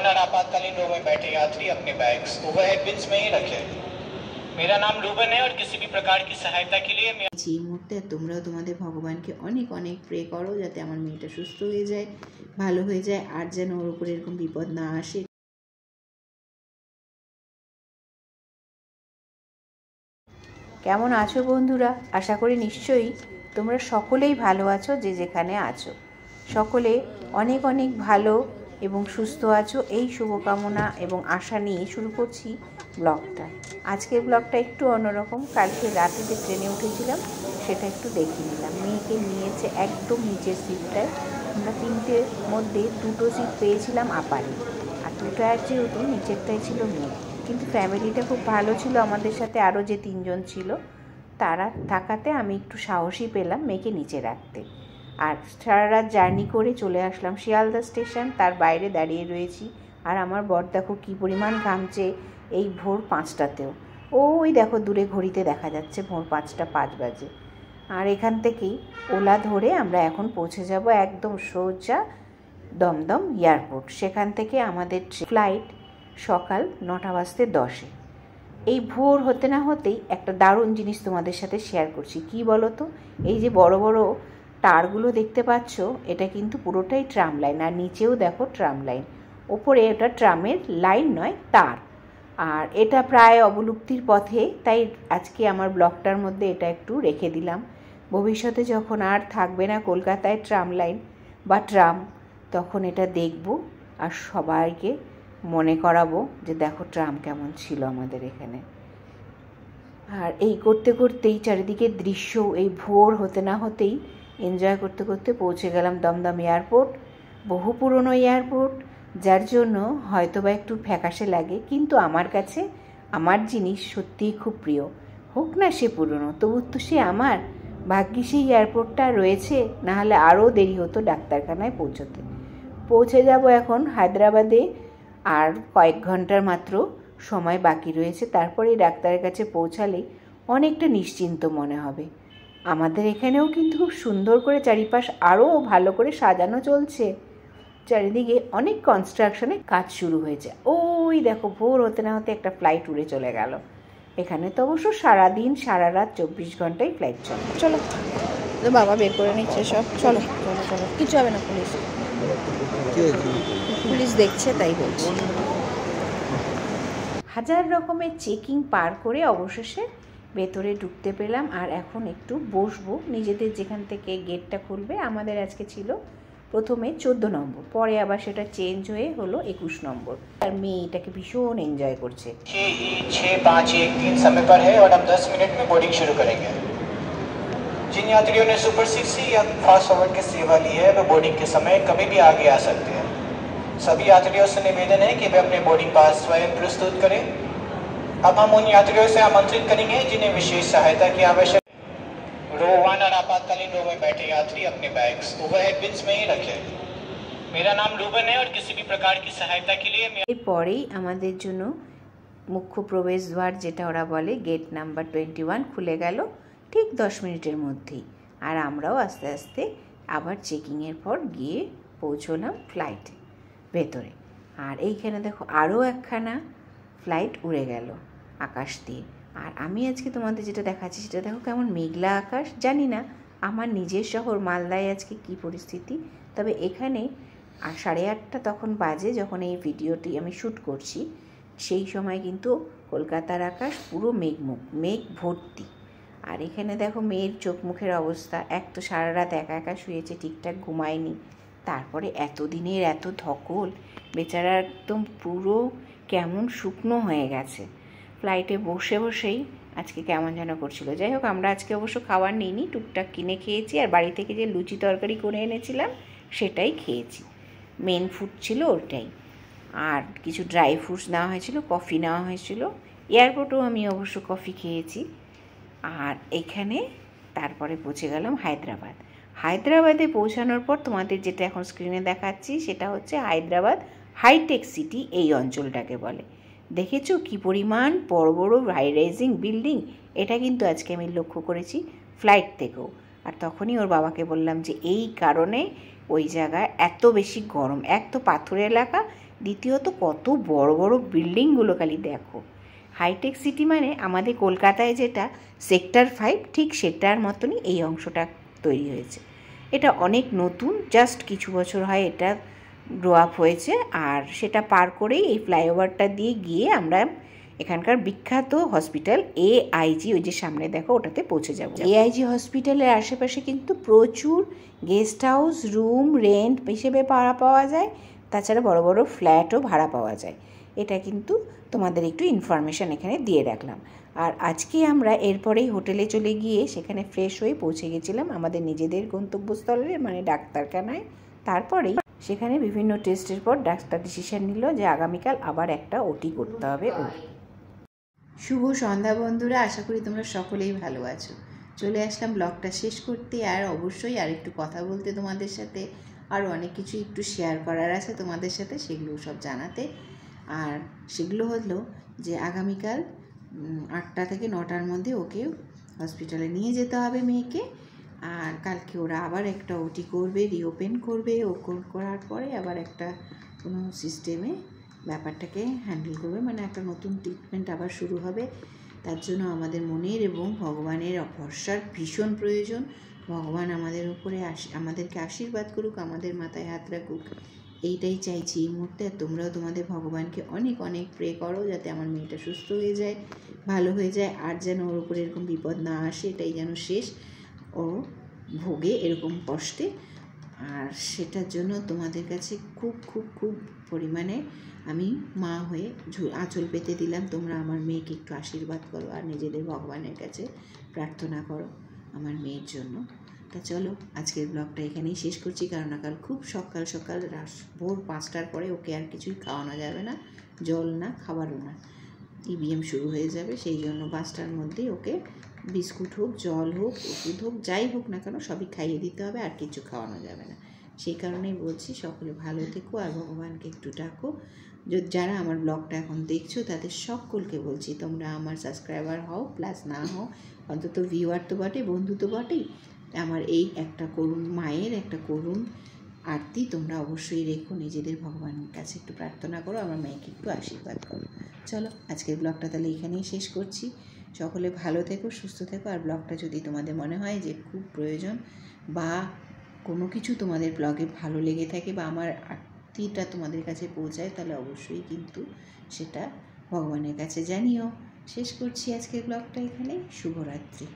Rowan और आपातकालीन रो में बैठे यात्री अपने बैग्स ओवरहेड बिन्स में ही रखें। मेरा नाम रूबन है और किसी भी प्रकार की सहायता के लिए मैं এই মুহূর্তে তোমরাও তোমাদের ভগবানকে অনেক অনেক প্রে করো যাতে আমার মেয়েটা সুস্থ হয়ে যায়, ভালো হয়ে যায়, আর যেন ওর উপরে এরকম বিপদ না আসে। কেমন আছো বন্ধুরা? আশা করি নিশ্চয়ই তোমরা সকলেই ভালো আছো, যে যেখানে আছো সকলে অনেক অনেক ভালো এবং সুস্থ আছো, এই শুভকামনা এবং আশা নিয়ে শুরু করছি ব্লগটা। আজকের ব্লগটা একটু অন্যরকম। কালকে রাতে যে ট্রেনে উঠেছিলাম সেটা একটু দেখে নিলাম। মেয়েকে নিয়েছে একদম নিচের সিটটায়। আমরা তিনটের মধ্যে দুটো সিট পেয়েছিলাম আপারে, আর দুটার যেহেতু নিচেরটাই ছিল মেয়ে। কিন্তু ফ্যামিলিটা খুব ভালো ছিল, আমাদের সাথে আরও যে তিনজন ছিল তারা থাকাতে আমি একটু সাহসী পেলাম মেয়েকে নিচে রাখতে। আর সারা রাত জার্নি করে চলে আসলাম শিয়ালদা স্টেশন, তার বাইরে দাঁড়িয়ে রয়েছি। আর আমার বর দেখো কী পরিমাণ ঘামছে এই ভোর 5টাতেও। ওই দেখো দূরে ঘড়িতে দেখা যাচ্ছে ভোর 5টা 5 বাজে। আর এখান থেকেই ওলা ধরে আমরা এখন পৌঁছে যাব একদম সোজা দমদম এয়ারপোর্ট। সেখান থেকে আমাদের ফ্লাইট সকাল 9:10। এই ভোর হতে না হতেই একটা দারুণ জিনিস তোমাদের সাথে শেয়ার করছি। কি বলো তো, এই যে বড় বড় তারগুলো দেখতে পাচ্ছ, এটা কিন্তু পুরোটাই ট্রাম লাইন। আর নিচেও দেখো ট্রাম লাইন, ওপরে এটা ট্রামের লাইন নয়, তার। আর এটা প্রায় অবলুপ্তির পথে, তাই আজকে আমার ব্লগটার মধ্যে এটা একটু রেখে দিলাম। ভবিষ্যতে যখন আর থাকবে না কলকাতায় ট্রাম লাইন বা ট্রাম, তখন এটা দেখব আর সবাইকে মনে করাবো যে দেখো ট্রাম কেমন ছিল আমাদের এখানে। আর এই করতে করতেই চারিদিকে দৃশ্য এই ভোর হতে না হতেই এনজয় করতে করতে পৌঁছে গেলাম দমদম এয়ারপোর্ট। বহু পুরনো এয়ারপোর্ট, যার জন্য হয়তো বা একটু ফ্যাকাশে লাগে, কিন্তু আমার কাছে আমার জিনিস সত্যিই খুব প্রিয়। হোক না সে পুরনো, তবু তো সে আমার। ভাগ্যি সেই এয়ারপোর্টটা রয়েছে, নাহলে আরও দেরি হতো ডাক্তারখানায় পৌঁছতে। পৌঁছে যাব এখন হায়দ্রাবাদে, আর কয়েক ঘন্টার মাত্র সময় বাকি রয়েছে। তারপরে ডাক্তারের কাছে পৌঁছালেই অনেকটা নিশ্চিন্ত মনে হবে। আমাদের এখানেও কিন্তু খুব সুন্দর করে চারিপাশ আরও ভালো করে সাজানো চলছে। চারিদিকে অনেক কনস্ট্রাকশনের কাজ শুরু হয়েছে। ওই দেখো ভোর হতে না হতে একটা ফ্লাইট উড়ে চলে গেল। এখানে তো অবশ্য সারাদিন সারা রাত 24 ঘন্টাই ফ্লাইট চলে। চলো, তো বাবা বের করে নিচ্ছে সব। চলো চলো চলো, কিছু হবে না, পুলিশ দেখছে তাই বলছে। হাজার রকমের চেকিং পার করে অবশেষে ভেতরে ঢুকতে পেলাম। আর এখন একটু বসবো। নিজেদের যেখান থেকে গেটটা খুলবে, আমাদের আজকে ছিল প্রথমে 14 নম্বর, পরে আবার সেটা চেঞ্জ হয়ে হলো 21 নম্বর। আর মেয়ে এটাকে ভীষণ এনজয় করছে। 6:0513 समय पर है और हम 10 मिनट में बोर्डिंग शुरू करेंगे। जिन यात्रियों ने सुपर 6 या फास्ट फॉरवर्ड की सेवा ली है वे बोर्डिंग के समय कभी भी आगे आ सकते हैं। सभी यात्रियों से निवेदन है कि वे अपने बोर्डिंग पास स्वयं प्रस्तुत करें। अब हम उन यात्रियों से आमंत्रित करेंगे जिन्हें विशेष सहायता की आवश्यकता। रो 1 और आपातकालीन रो में बैठे यात्री अपने बैग्स ओवरहेड बिन्स में ही रखें। मेरा नाम रूबन है और किसी भी प्रकार की सहायता के लिए এরপরেই আমাদের জন্য মুখ্য প্রবেশদ্বার, যেটা ওরা বলে গেট নাম্বার 21, খুলে গেল ঠিক 10 মিনিটের মধ্যেই। আর আমরাও আস্তে আস্তে আবার চেকিংয়ের পর গিয়ে পৌঁছলাম ফ্লাইটে ভেতরে। আর এইখানে দেখো আরও একখানা ফ্লাইট উড়ে গেল আকাশ দিয়ে। আর আমি আজকে তোমাদের যেটা দেখাচ্ছি সেটা দেখো কেমন মেঘলা আকাশ। জানি না আমার নিজের শহর মালদায় আজকে কী পরিস্থিতি, তবে এখানে 8:30 তখন বাজে যখন এই ভিডিওটি আমি শ্যুট করছি। সেই সময় কিন্তু কলকাতার আকাশ পুরো মেঘ ভর্তি। আর এখানে দেখো মেয়ের চোখ মুখের অবস্থা। এক তো সারা রাত একা একা শুয়েছে, ঠিকঠাক ঘুমায়নি, তারপরে এতদিনের এত ধকল, বেচারা একদম পুরো কেমন শুকনো হয়ে গেছে। ফ্লাইটে বসে বসেই আজকে কেমন যেন করছিল। যাই হোক, আমরা আজকে অবশ্য খাবার নিইনি, টুকটাক কিনে খেয়েছি। আর বাড়ি থেকে যে লুচি তরকারি করে এনেছিলাম সেটাই খেয়েছি, মেন ফুড ছিল ওটাই। আর কিছু ড্রাই ফ্রুটস নেওয়া হয়েছিল, কফি নেওয়া হয়েছিল। এয়ারপোর্টেও আমি অবশ্য কফি খেয়েছি। আর এখানে তারপরে পৌঁছে গেলাম হায়দ্রাবাদ। হায়দ্রাবাদে পৌঁছানোর পর তোমাদের যেটা এখন স্ক্রিনে দেখাচ্ছি সেটা হচ্ছে হায়দ্রাবাদ হাইটেক সিটি, এই অঞ্চলটাকে বলে। দেখেছো কি পরিমাণ বড় বড় হাই রাইজিং বিল্ডিং। এটা কিন্তু আজকে আমি লক্ষ্য করেছি ফ্লাইট থেকেও। আর তখনই ওর বাবাকে বললাম যে এই কারণে ওই জায়গায় এত বেশি গরম। এক তো পাথুরে এলাকা, দ্বিতীয়ত কত বড় বড় বিল্ডিংগুলো খালি দেখো। হাইটেক সিটি মানে আমাদের কলকাতায় যেটা সেক্টর 5 ঠিক সেটার মতনই এই অংশটা তৈরি হয়েছে। এটা অনেক নতুন, জাস্ট কিছু বছর হয় এটা গ্রো আপ হয়েছে। আর সেটা পার করেই এই ফ্লাইওভারটা দিয়ে গিয়ে আমরা এখানকার বিখ্যাত হসপিটাল AIG, ওই যে সামনে দেখো ওটাতে পৌঁছে যাব। AIG হসপিটালের আশেপাশে কিন্তু প্রচুর গেস্ট হাউস, রুম রেন্ট হিসেবে ভাড়া পাওয়া যায়, তাছাড়া বড় বড় ফ্ল্যাটও ভাড়া পাওয়া যায়। এটা কিন্তু তোমাদের একটু ইনফরমেশান এখানে দিয়ে রাখলাম। আর আজকে আমরা এরপরেই হোটেলে চলে গিয়ে সেখানে ফ্রেশ হয়ে পৌঁছে গেছিলাম আমাদের নিজেদের গন্তব্যস্থলে, মানে ডাক্তারখানায়। তারপরেই সেখানে বিভিন্ন টেস্টের পর ডাক্তার ডিসিশন নিল যে আগামীকাল আবার একটা OT করতে হবে ওর। শুভ সন্ধ্যা বন্ধুরা, আশা করি তোমরা সকলেই ভালো আছো। চলে আসলাম ব্লগটা শেষ করতে, আর অবশ্যই আর একটু কথা বলতে তোমাদের সাথে, আর অনেক কিছু একটু শেয়ার করার আছে তোমাদের সাথে, সেগুলো সব জানাতে। আর সেগুলো হলো যে আগামীকাল 8টা থেকে 9টার মধ্যে ওকে হসপিটালে নিয়ে যেতে হবে মেয়েকে। আর কালকে ওরা আবার একটা OT করবে, রিওপেন করবে। করার পরে আবার একটা কোনো সিস্টেমে ব্যাপারটাকে হ্যান্ডেল করবে, মানে একটা নতুন ট্রিটমেন্ট আবার শুরু হবে। তার জন্য আমাদের মনের এবং ভগবানের ভরসার ভীষণ প্রয়োজন। ভগবান আমাদের উপরে আমাদেরকে আশীর্বাদ করুক, আমাদের মাথায় হাত রাখুক, এইটাই চাইছি এই মুহূর্তে। আর তোমরাও তোমাদের ভগবানকে অনেক অনেক প্রে করো যাতে আমার মেয়েটা সুস্থ হয়ে যায়, ভালো হয়ে যায়, আর যেন ওর উপরে এরকম বিপদ না আসে, এটাই যেন শেষ ও ভোগে এরকম কষ্টে। আর সেটার জন্য তোমাদের কাছে খুব খুব খুব পরিমাণে আমি মা হয়ে আঁচল পেতে দিলাম। তোমরা আমার মেয়েকে একটু আশীর্বাদ করো আর নিজেদের ভগবানের কাছে প্রার্থনা করো আমার মেয়ের জন্য। তা চলো আজকের ব্লগটা এখানেই শেষ করছি, কারণ কাল খুব সকাল সকাল ভোর 5টার পরে ওকে আর কিছুই খাওয়ানো যাবে না, জল না, খাবারও না, EVM শুরু হয়ে যাবে। সেই জন্য 5টার মধ্যেই ওকে বিস্কুট হোক, জল হোক, ওষুধ হোক, যাই হোক না কেন সবই খাইয়ে দিতে হবে, আর কিছু খাওয়ানো যাবে না। সেই কারণেই বলছি সকলে ভালো থেকো আর ভগবানকে একটু ডাকো। যারা আমার ব্লগটা এখন দেখছো তাদের সকলকে বলছি তোমরা আমার সাবস্ক্রাইবার হও, প্লাস না হও, অন্তত ভিউয়ার তো বটে, বন্ধু তো বটেই। আমার এই একটা করুণ মায়ের একটা করুণ আরতি তোমরা অবশ্যই রেখো, নিজেদের ভগবানের কাছে একটু প্রার্থনা করো, আমার মেয়েকে একটু আশীর্বাদ করো। চলো আজকের ব্লগটা তাহলে এখানেই শেষ করছি। সকলে ভালো থেকো, সুস্থ থেকো। আর ব্লগটা যদি তোমাদের মনে হয় যে খুব প্রয়োজন বা কোনো কিছু তোমাদের ব্লগে ভালো লেগে থাকে বা আমার আরতিটা তোমাদের কাছে পৌঁছায়, তাহলে অবশ্যই কিন্তু সেটা ভগবানের কাছে জানিও। শেষ করছি আজকের ব্লগটা এখানে। শুভরাত্রি।